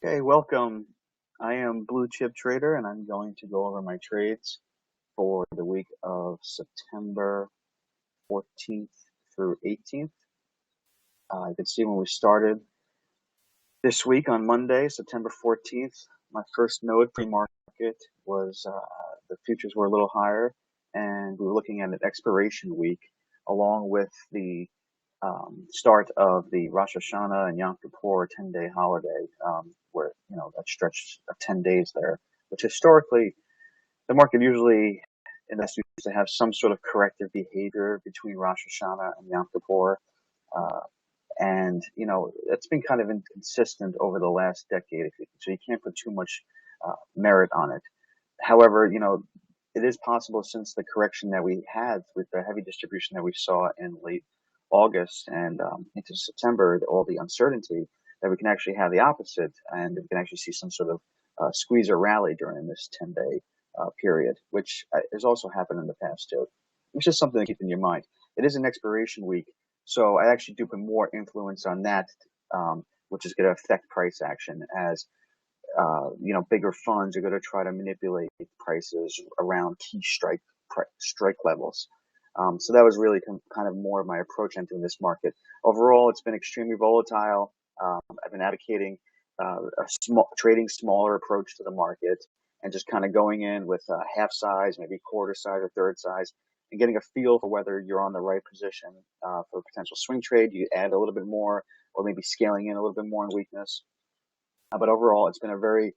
Okay, welcome. I am BlueChipTrader, and I'm going to go over my trades for the week of September 14th through 18th. You can see when we started this week on Monday, September 14th, my first node pre-market was the futures were a little higher, and we were looking at an expiration week along with the start of the Rosh Hashanah and Yom Kippur 10-day holiday, where, that stretch of 10 days there, which historically the market usually used to have some sort of corrective behavior between Rosh Hashanah and Yom Kippur. And, it's been kind of inconsistent over the last decade, so you can't put too much merit on it. However, it is possible, since the correction that we had with the heavy distribution that we saw in late August and into September, all the uncertainty, that we can actually have the opposite, and we can actually see some sort of squeeze or rally during this 10-day period, which has also happened in the past too, which is something to keep in your mind. It is an expiration week, so I actually do put more influence on that, which is going to affect price action as bigger funds are going to try to manipulate prices around key strike levels. So that was really kind of more of my approach entering this market. Overall, it's been extremely volatile. I've been advocating trading smaller approach to the market, and just kind of going in with half size, maybe quarter size or third size, and getting a feel for whether you're on the right position for a potential swing trade. You add a little bit more, or maybe scaling in a little bit more in weakness. But overall, it's been a very,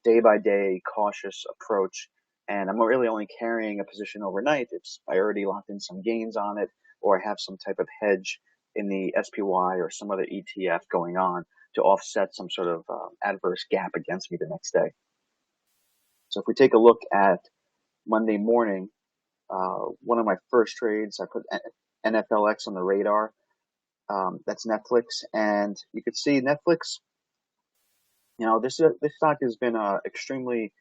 day by day cautious approach. And I'm really only carrying a position overnight if I already locked in some gains on it, or I have some type of hedge in the SPY or some other ETF going on to offset some sort of adverse gap against me the next day. So if we take a look at Monday morning, one of my first trades, I put NFLX on the radar. That's Netflix, and you could see Netflix. This stock has been extremely.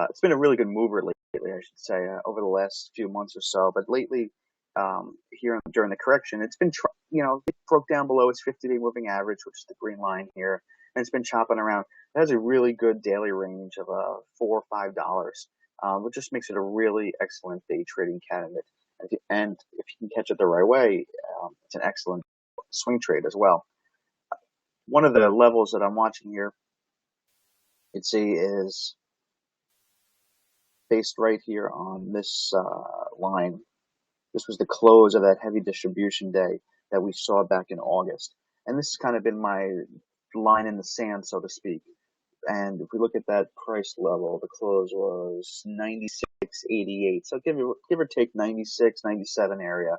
It's been a really good mover lately, I should say, over the last few months or so. But lately, during the correction, it's been, it broke down below its 50-day moving average, which is the green line here, and it's been chopping around. It has a really good daily range of $4 or $5, which just makes it a really excellent day trading candidate. And if you can catch it the right way, it's an excellent swing trade as well. One of the levels that I'm watching here, you'd see, is based right here on this line. This was the close of that heavy distribution day that we saw back in August. And this has kind of been my line in the sand, so to speak. And if we look at that price level, the close was 96.88. So give or take 96, 97 area.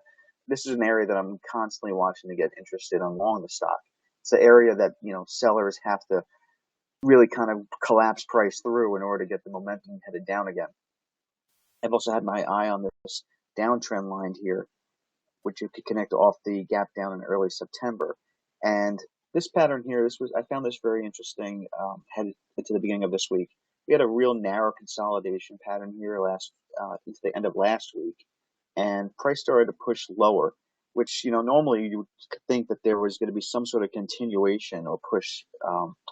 This is an area that I'm constantly watching to get interested in long the stock. It's the area that, sellers have to really kind of collapse price through in order to get the momentum headed down again. I've also had my eye on this downtrend line here, which you could connect off the gap down in early September. And this pattern here, I found this very interesting headed into the beginning of this week. We had a real narrow consolidation pattern here into the end of last week, and price started to push lower, which, normally you would think that there was going to be some sort of continuation or push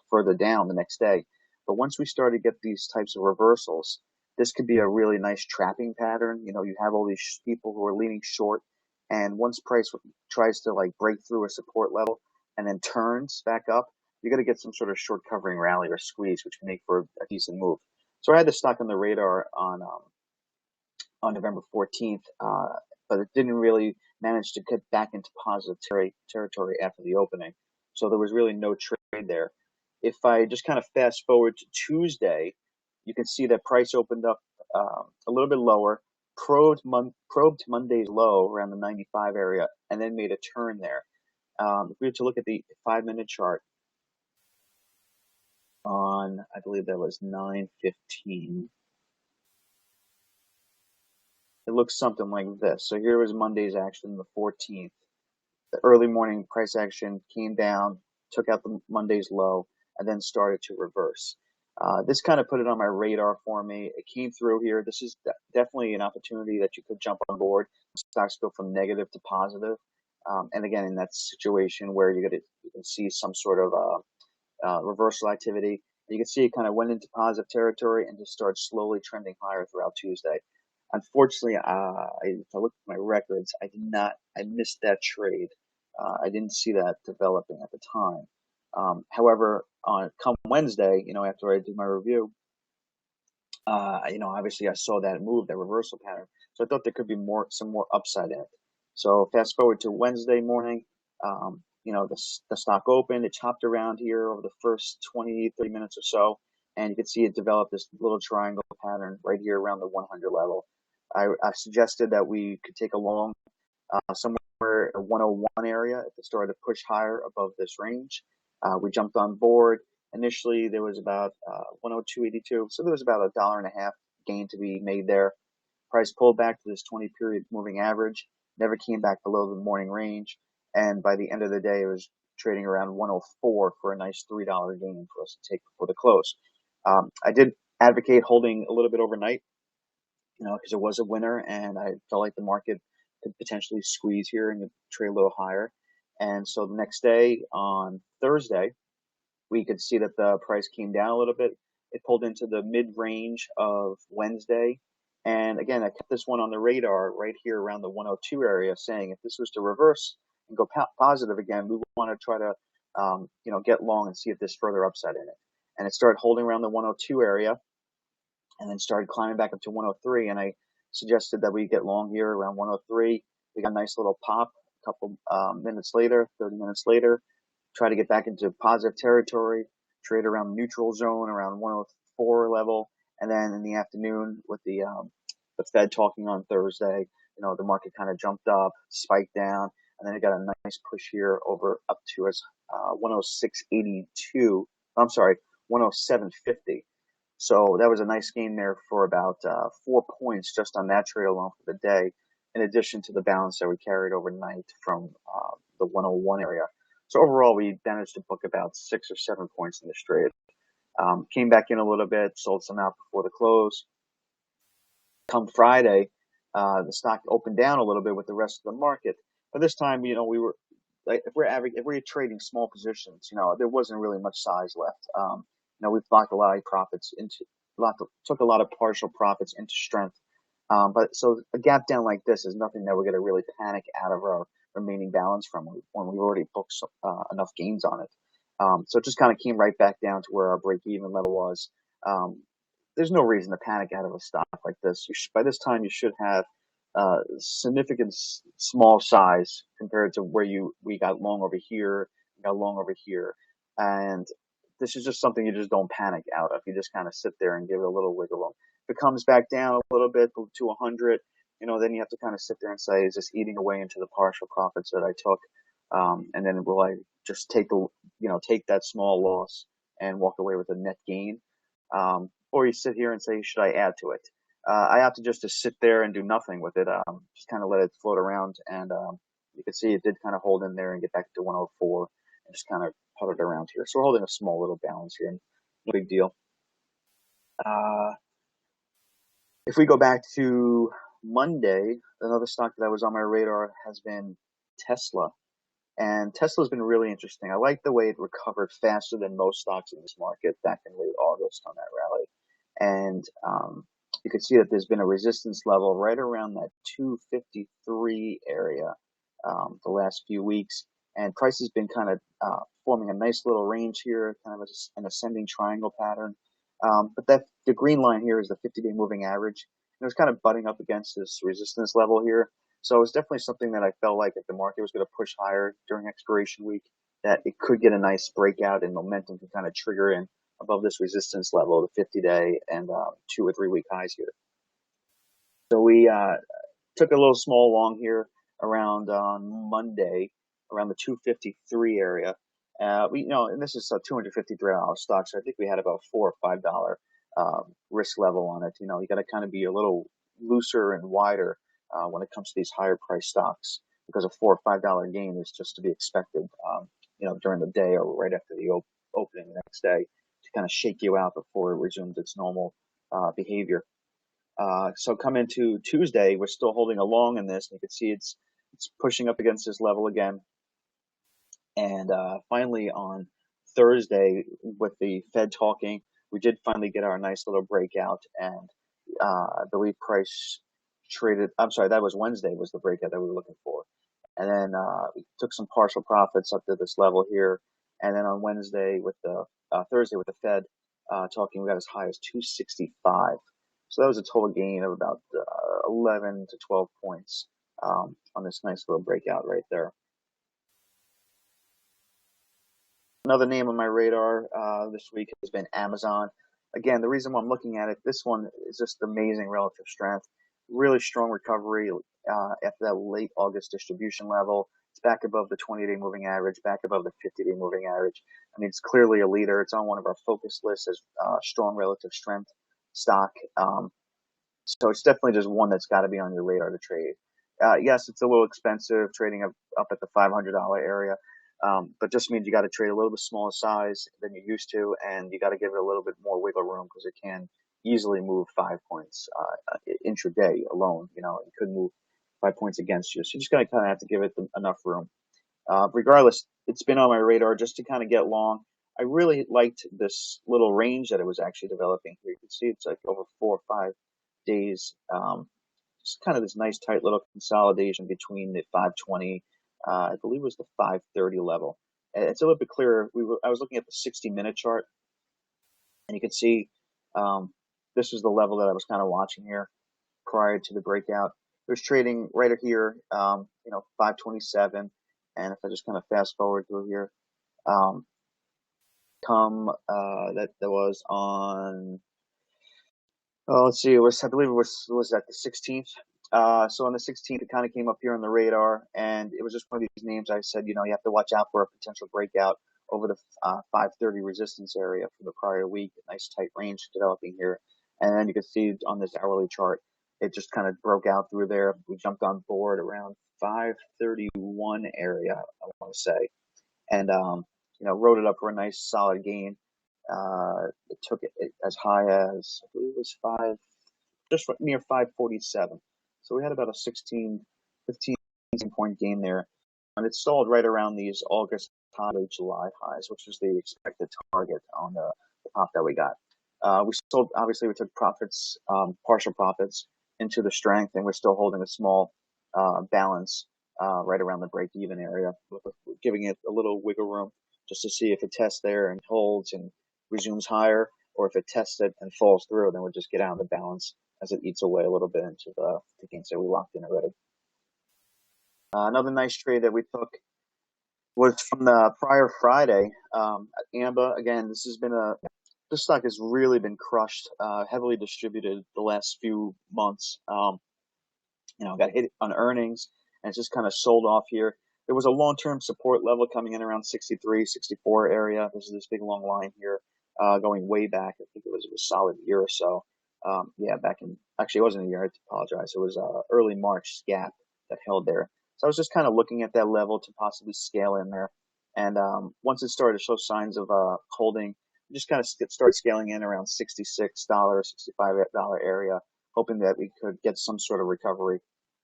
further down the next day. But once we started to get these types of reversals, this could be a really nice trapping pattern. You have all these people who are leaning short, and once price tries to break through a support level and then turns back up, you're going to get some sort of short covering rally or squeeze, which can make for a decent move. So I had the stock on the radar on November 14th, but it didn't really manage to get back into positive territory after the opening. So there was really no trade there. If I just kind of fast forward to Tuesday, you can see that price opened up a little bit lower, probed Monday's low around the 95 area, and then made a turn there. If we were to look at the 5-minute chart on, I believe that was 9:15, it looks something like this. So here was Monday's action, the 14th. The early morning price action came down, took out the Monday's low, and then started to reverse. This kind of put it on my radar for me. It came through here. This is definitely an opportunity that you could jump on board. Stocks go from negative to positive. And again, in that situation where you can see some sort of reversal activity. You can see it kind of went into positive territory and just started slowly trending higher throughout Tuesday. Unfortunately, if I look at my records, I missed that trade. I didn't see that developing at the time. However, come Wednesday, after I did my review, obviously I saw that move, that reversal pattern. So I thought there could be some more upside in it. So fast forward to Wednesday morning, the stock opened, it chopped around here over the first 20, 30 minutes or so, and you can see it developed this little triangle pattern right here around the 100 level. I suggested that we could take a long somewhere in the 101 area if it started to push higher above this range. We jumped on board. Initially, there was about 102.82, so there was about $1.50 gain to be made there. Price pulled back to this 20-period moving average, never came back below the morning range, and by the end of the day, it was trading around 104 for a nice $3 gain for us to take before the close. I did advocate holding a little bit overnight, because it was a winner, and I felt like the market could potentially squeeze here and trade a little higher. And so the next day, on Thursday, we could see that the price came down a little bit. It pulled into the mid-range of Wednesday. And again, I kept this one on the radar right here around the 102 area, saying if this was to reverse and go positive again, we want to try to, get long and see if there's further upside in it. And it started holding around the 102 area and then started climbing back up to 103. And I suggested that we get long here around 103. We got a nice little pop a couple minutes later, 30 minutes later. Try to get back into positive territory, trade around the neutral zone, around 104 level. And then in the afternoon with the Fed talking on Thursday, the market kind of jumped up, spiked down, and then it got a nice push here over up to us 106.82. I'm sorry, 107.50. So that was a nice gain there for about 4 points just on that trade alone for the day, in addition to the balance that we carried overnight from the 101 area. So overall, we managed to book about 6 or 7 points in this trade. Came back in a little bit, sold some out before the close. Come Friday, the stock opened down a little bit with the rest of the market. But this time, we were like, if we're trading small positions, there wasn't really much size left. We've blocked a lot of profits took a lot of partial profits into strength. But so a gap down like this is nothing that we're going to really panic out of our remaining balance from when we've already booked enough gains on it. So it just kind of came right back down to where our break-even level was. There's no reason to panic out of a stock like this. By this time, you should have significant small size compared to where we got long over here, got long over here, and this is just something you just don't panic out of. You just kind of sit there and give it a little wiggle room. If it comes back down a little bit to 100, then you have to kind of sit there and say, is this eating away into the partial profits that I took? And then will I just take that small loss and walk away with a net gain? Or you sit here and say, should I add to it? I have to sit there and do nothing with it. Just kind of let it float around, and you can see it did kind of hold in there and get back to 104 and just kind of puttered around here. So we're holding a small little balance here, no big deal. If we go back to Monday, another stock that was on my radar has been Tesla. And Tesla's been really interesting. I like the way it recovered faster than most stocks in this market back in late August on that rally. And you can see that there's been a resistance level right around that 253 area the last few weeks. And price has been kind of forming a nice little range here, kind of an ascending triangle pattern. But the green line here is the 50-day moving average. And it was kind of butting up against this resistance level here. So it was definitely something that I felt like if the market was going to push higher during expiration week, that it could get a nice breakout and momentum to kind of trigger in above this resistance level, the 50-day and 2 or 3 week highs here. So we took a little small long here around on Monday, around the 253 area. And this is a $253 stock, so I think we had about $4 or $5 risk level on it. You got to kind of be a little looser and wider when it comes to these higher price stocks, because a $4 or $5 gain is just to be expected, during the day or right after the opening the next day, to kind of shake you out before it resumes its normal behavior. So come into Tuesday, we're still holding a long in this, and you can see it's pushing up against this level again. And finally on Thursday with the Fed talking, we did finally get our nice little breakout, and I believe price traded. I'm sorry, that was Wednesday was the breakout that we were looking for, and then we took some partial profits up to this level here, and then on Wednesday with the Thursday with the Fed talking, we got as high as 265. So that was a total gain of about 11 to 12 points on this nice little breakout right there. Another name on my radar this week has been Amazon. Again, the reason why I'm looking at it, this one is just amazing relative strength. Really strong recovery after that late August distribution level. It's back above the 20-day moving average, back above the 50-day moving average. I mean, it's clearly a leader. It's on one of our focus lists as strong relative strength stock. So it's definitely just one that's got to be on your radar to trade. Yes, it's a little expensive trading up at the $500 area, but just means you got to trade a little bit smaller size than you used to, and you got to give it a little bit more wiggle room because it can easily move 5 points intraday alone. You know, it could move 5 points against you. So you just got to kind of have to give it enough room. Regardless, it's been on my radar just to kind of get long. I really liked this little range that it was actually developing here. You can see it's like over 4 or 5 days. Just kind of this nice tight little consolidation between the 520, I believe it was the 530 level. And it's a little bit clearer. I was looking at the 60-minute chart, and you can see this was the level that I was kind of watching here prior to the breakout. It was trading right here, 527. And if I just kind of fast forward through here, that was on. Oh, let's see. I believe it was at the 16th. So on the 16th, it kind of came up here on the radar, and it was just one of these names. I said, you have to watch out for a potential breakout over the 530 resistance area from the prior week. A nice tight range developing here, and then you can see on this hourly chart, it just kind of broke out through there. We jumped on board around 531 area, I want to say, and rode it up for a nice solid gain. It took it as high as, I believe it was just near 547. So we had about a 15 point gain there. And it stalled right around these August high, July highs, which was the expected target on the pop that we got. Obviously we took profits, partial profits into the strength, and we're still holding a small balance right around the break even area, giving it a little wiggle room just to see if it tests there and holds and resumes higher, or if it tests it and falls through, then we'll just get out of the balance as it eats away a little bit into the gains that we locked in already. Another nice trade that we took was from the prior Friday at AMBA. Again, this stock has really been crushed, heavily distributed the last few months. Got hit on earnings, and it's just kind of sold off here. There was a long-term support level coming in around 63, 64 area. This is this big long line here, going way back. I think it was a solid year or so. Actually, it wasn't a year. I apologize. It was early March gap that held there. So I was just kind of looking at that level to possibly scale in there. And once it started to show signs of holding, just kind of start scaling in around $66, $65 area, hoping that we could get some sort of recovery.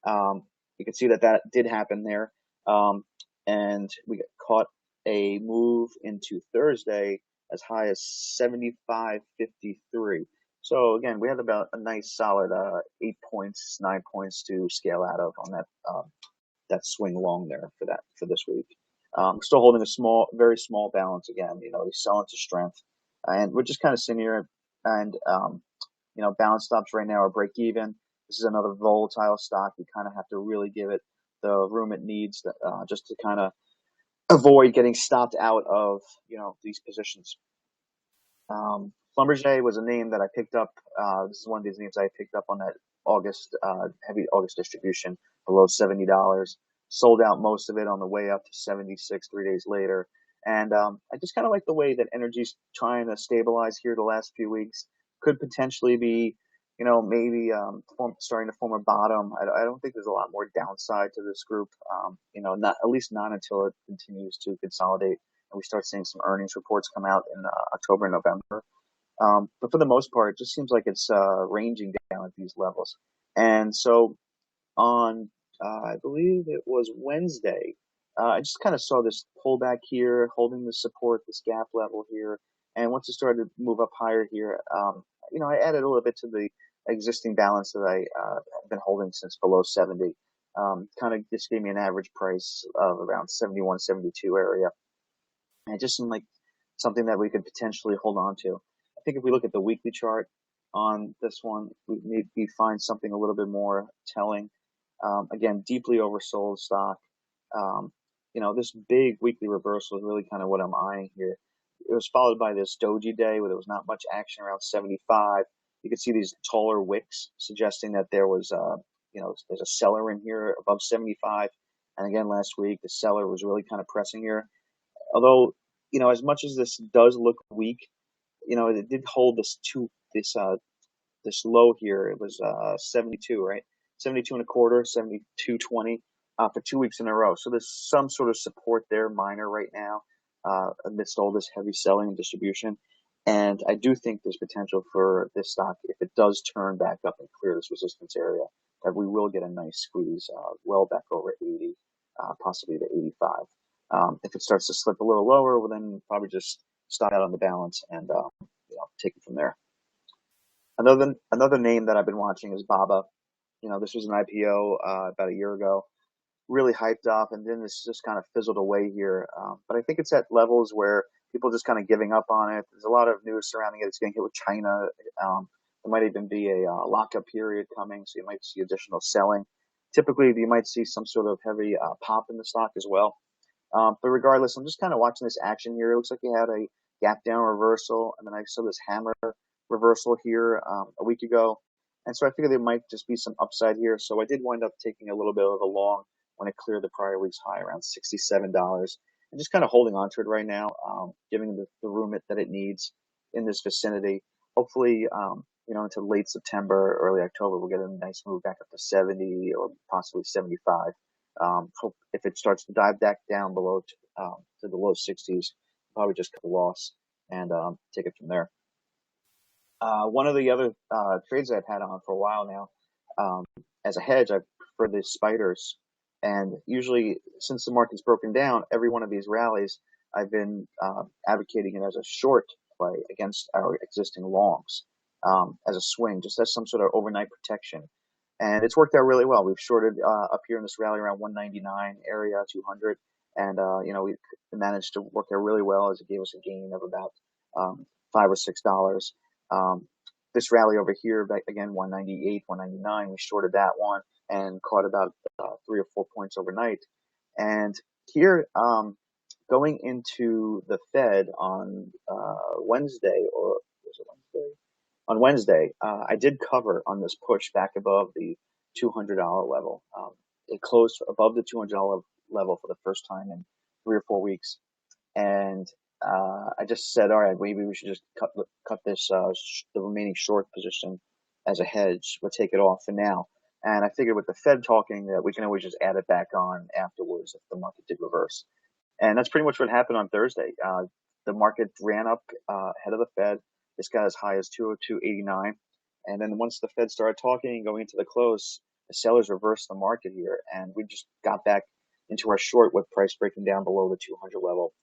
You can see that did happen there. And we caught a move into Thursday as high as 75.53. So again, we had about a nice solid 8 points, 9 points to scale out of on that swing long there for this week. Still holding a very small balance again. We sell into strength, and we're just kind of sitting here, and balance stops right now are break even. This is another volatile stock. You kind of have to really give it the room it needs just to kind of avoid getting stopped out of these positions. Schlumberger was a name that I picked up. This is one of these names I picked up on that heavy August distribution below $70. Sold out most of it on the way up to 76 3 days later. And I just kind of like the way that energy's trying to stabilize here the last few weeks. Could potentially be, maybe starting to form a bottom. I don't think there's a lot more downside to this group. Not until it continues to consolidate and we start seeing some earnings reports come out in October and November. But for the most part, it just seems like it's ranging down at these levels. And so on, I believe it was Wednesday, I just kind of saw this pullback here, holding the support, this gap level here. And once it started to move up higher here, I added a little bit to the existing balance that I have been holding since below 70. Kind of just gave me an average price of around 71, 72 area. And it just seemed like something that we could potentially hold on to. I think if we look at the weekly chart on this one, we find something a little bit more telling. Again, deeply oversold stock. Um, this big weekly reversal is really kind of what I'm eyeing here. It was followed by this doji day where there was not much action around 75. You could see these taller wicks suggesting that there was, there's a seller in here above 75. And again, last week, the seller was really kind of pressing here. Although, as much as this does look weak, it did hold this low here. It was 72, right? 72 and a quarter, 72.20 for 2 weeks in a row. So there's some sort of support there, minor right now, amidst all this heavy selling and distribution. And I do think there's potential for this stock, if it does turn back up and clear this resistance area, that we will get a nice squeeze well back over 80, possibly to 85. If it starts to slip a little lower, well, then probably just stop out on the balance and take it from there. Another name that I've been watching is BABA. This was an IPO about a year ago, really hyped up, and then this just kind of fizzled away here. But I think it's at levels where people are just kind of giving up on it. There's a lot of news surrounding it. It's getting hit with China. There might even be a lockup period coming, so you might see additional selling. Typically, you might see some sort of heavy pop in the stock as well. But regardless, I'm just kind of watching this action here. It looks like you had a gap down reversal, and then I saw this hammer reversal here a week ago. And so I figured there might just be some upside here. So I did wind up taking a little bit of a long when it cleared the prior week's high around $67 and just kind of holding on to it right now, giving the room that it needs in this vicinity. Hopefully, into late September, early October, we'll get a nice move back up to 70 or possibly 75. If it starts to dive back down below to the low 60s, probably just cut a loss and take it from there. One of the other trades I've had on for a while now, as a hedge, I prefer the spiders. And usually, since the market's broken down, every one of these rallies, I've been advocating it as a short play against our existing longs, as a swing, just as some sort of overnight protection. And it's worked out really well. We've shorted up here in this rally around 199 area, 200, and we managed to work out really well as it gave us a gain of about $5 or $6. This rally over here, again, 198, 199, we shorted that one and caught about 3 or 4 points overnight. And here, going into the Fed on Wednesday, or was it Wednesday? On Wednesday, I did cover on this push back above the $200 level. It closed above the $200 level for the first time in 3 or 4 weeks. And I just said, all right, maybe we should just cut this the remaining short position as a hedge. We'll take it off for now. And I figured with the Fed talking that we can always just add it back on afterwards if the market did reverse. And that's pretty much what happened on Thursday. The market ran up ahead of the Fed. This got as high as 202.89. And then once the Fed started talking, going into the close, the sellers reversed the market here. And we just got back into our short with price breaking down below the 200 level.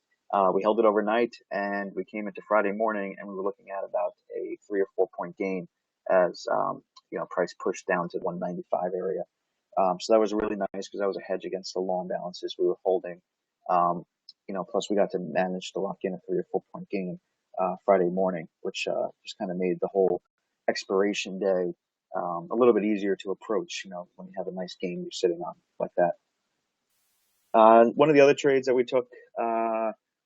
We held it overnight, and we came into Friday morning, and we were looking at about a 3 or 4 point gain as price pushed down to 195 area. So that was really nice because that was a hedge against the long balances we were holding. Plus we got to manage to lock in a 3 or 4 point gain Friday morning, which just kind of made the whole expiration day a little bit easier to approach. When you have a nice gain you're sitting on like that. One of the other trades that we took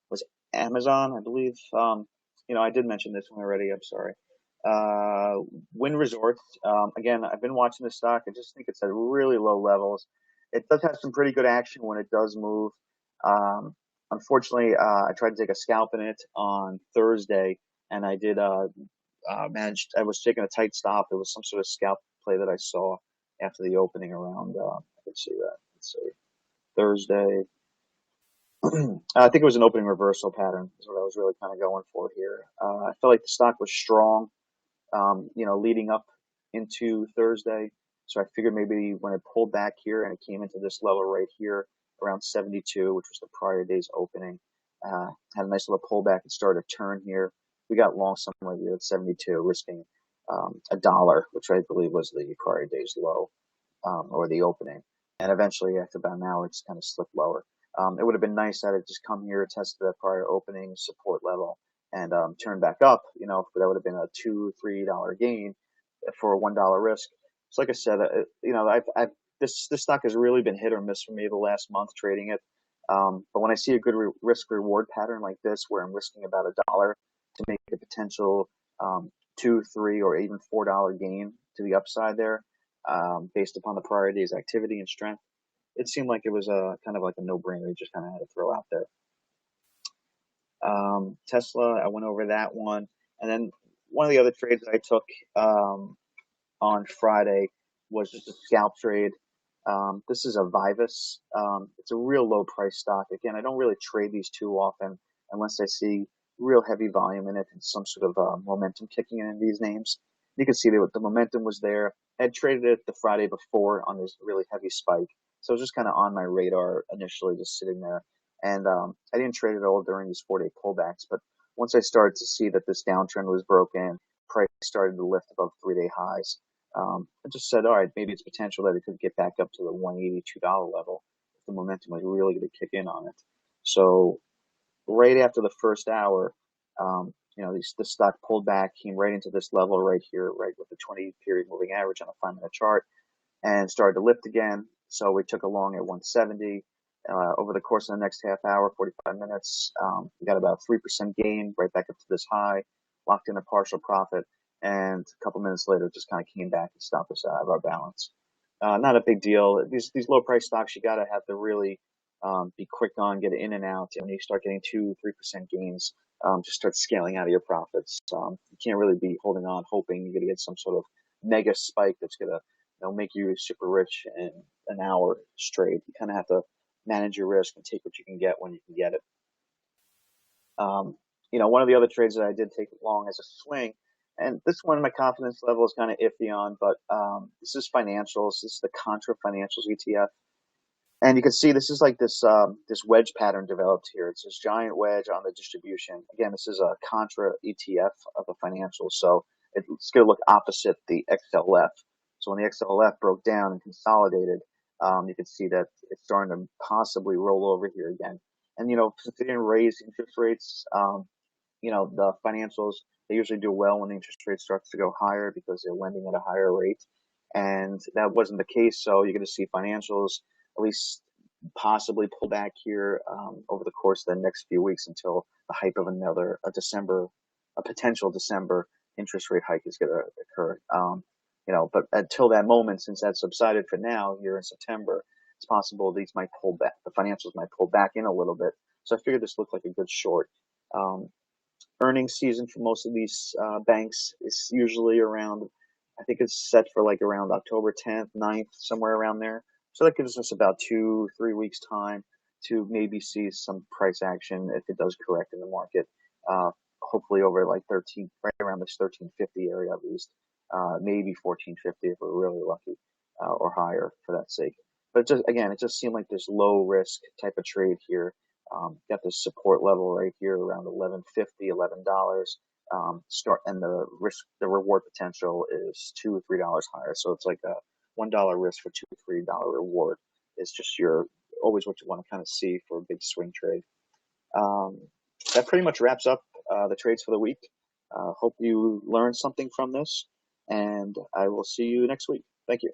was Amazon, I believe. I did mention this one already. I'm sorry. Wynn Resorts. Again, I've been watching this stock. I just think it's at really low levels. It does have some pretty good action when it does move. Unfortunately, I tried to take a scalp in it on Thursday, and I did manage. I was taking a tight stop. It was some sort of scalp play that I saw after the opening around. Let's see that. Let's see. Thursday. I think it was an opening reversal pattern is what I was really kind of going for here. I felt like the stock was strong, leading up into Thursday. So I figured maybe when it pulled back here and it came into this level right here, around 72, which was the prior day's opening. Had a nice little pullback and started a turn here. We got long somewhere here at 72, risking $1, which I believe was the prior day's low or the opening. And eventually, after about an hour, it just kind of slipped lower. It would have been nice had it just come here, tested that prior opening support level, and turned back up. That would have been a $2-3 gain for a $1 risk. So, like I said, this stock has really been hit or miss for me the last month trading it. But when I see a good risk reward pattern like this, where I'm risking about $1 to make a potential $2, $3, or even $4 gain to the upside there, based upon the prior day's activity and strength, it seemed like it was a kind of like a no-brainer. You just kind of had to throw out there. Tesla, I went over that one, and then one of the other trades that I took on Friday was just a scalp trade. This is a Vivus. It's a real low price stock. Again, I don't really trade these too often unless I see real heavy volume in it and some sort of momentum kicking in these names. You can see that the momentum was there. I had traded it the Friday before on this really heavy spike. So it was just kind of on my radar initially, just sitting there. And I didn't trade it all during these 4-day pullbacks. But once I started to see that this downtrend was broken, price started to lift above 3-day highs. I just said, all right, maybe it's potential that it could get back up to the $182 level if the momentum was really going to kick in on it. So right after the first hour, the stock pulled back, came right into this level right here, right with the 20-period moving average on a 5-minute chart, and started to lift again. So we took a long at 170. Over the course of the next half hour, 45 minutes, we got about 3% gain right back up to this high, locked in a partial profit, and a couple minutes later, it just kind of came back and stopped us out of our balance. Not a big deal. These low price stocks, you got to have to really be quick on, get in and out. When you start getting 2-3% gains, just start scaling out of your profits. You can't really be holding on, hoping you're going to get some sort of mega spike that's going to make you super rich in an hour straight. You kind of have to manage your risk and take what you can get when you can get it. One of the other trades that I did take long as a swing, and this one my confidence level is kind of iffy on, but this is financials. This is the Contra Financials ETF. And you can see this is like this wedge pattern developed here. It's this giant wedge on the distribution. Again, this is a Contra ETF of the financials, so it's going to look opposite the XLF. So when the XLF broke down and consolidated, you can see that it's starting to possibly roll over here again. And since they didn't raise interest rates, the financials, they usually do well when the interest rate starts to go higher because they're lending at a higher rate. And that wasn't the case. So you're going to see financials at least possibly pull back here over the course of the next few weeks until the hype of a potential December interest rate hike is going to occur. But until that moment, since that subsided for now here in September, it's possible these might pull back. The financials might pull back in a little bit. So I figured this looked like a good short. Earnings season for most of these banks is usually around, I think it's set for like around October 10th, 9th, somewhere around there. So that gives us about 2-3 weeks time to maybe see some price action if it does correct in the market. Hopefully over like right around this 1350 area at least, maybe 1450 if we're really lucky, or higher for that sake. But it just seemed like this low risk type of trade here. Got this support level right here around $11.50, $11. And the reward potential is $2 or $3 higher. So it's like a $1 risk for $2 or $3 reward. It's just always what you want to kind of see for a big swing trade. That pretty much wraps up the trades for the week. Hope you learned something from this, and I will see you next week. Thank you.